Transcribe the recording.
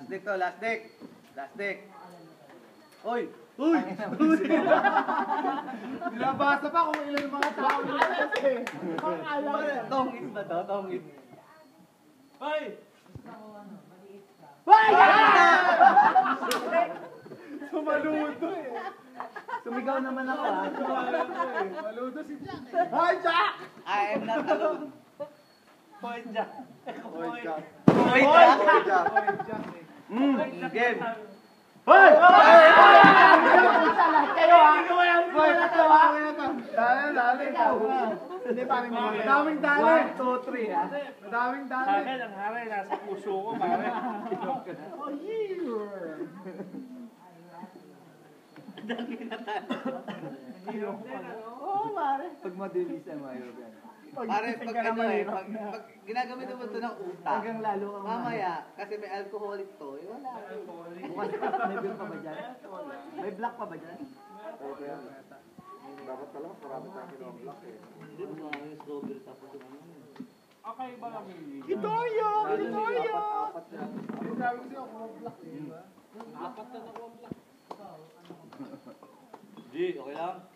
Last deck to, last deck. Last deck. Uy! Nabasa pa kung ilan yung mga tao na kasi. Tongit ba to? Tongit. Hoy! Sumaludo eh. Sumigaw naman ako ah. Maludo si Jack eh. Hoy, Jack! I am not alone. Hoy, Jack. Hoy, Jack. Hoy, Jack eh. Game. Hoy! Hindi pa rin mga daming dali. 1, 2, 3 ha. Madaming dali. Sa akin, ang hari, nasa puso ko, pare. Oh, yeah. Oo, pare. Pag madilis ay mayroon yan. Pare, pag ano eh, pag ginagamit mo ito ng utak, Hanggang lalo kang mamaya, kasi may alcoholic to, wala. Bukas may bill pa ba dyan? May black pa ba dyan? Dapat pala, marami tayong kinong-block eh. Hindi mo yung strawberry tapos yung ano. Okay ba lang yung Kitoyo! Kitoyo! Apat yan. Sabi ko sa'yo, black eh. Apat na nakuha black. G, okay lang?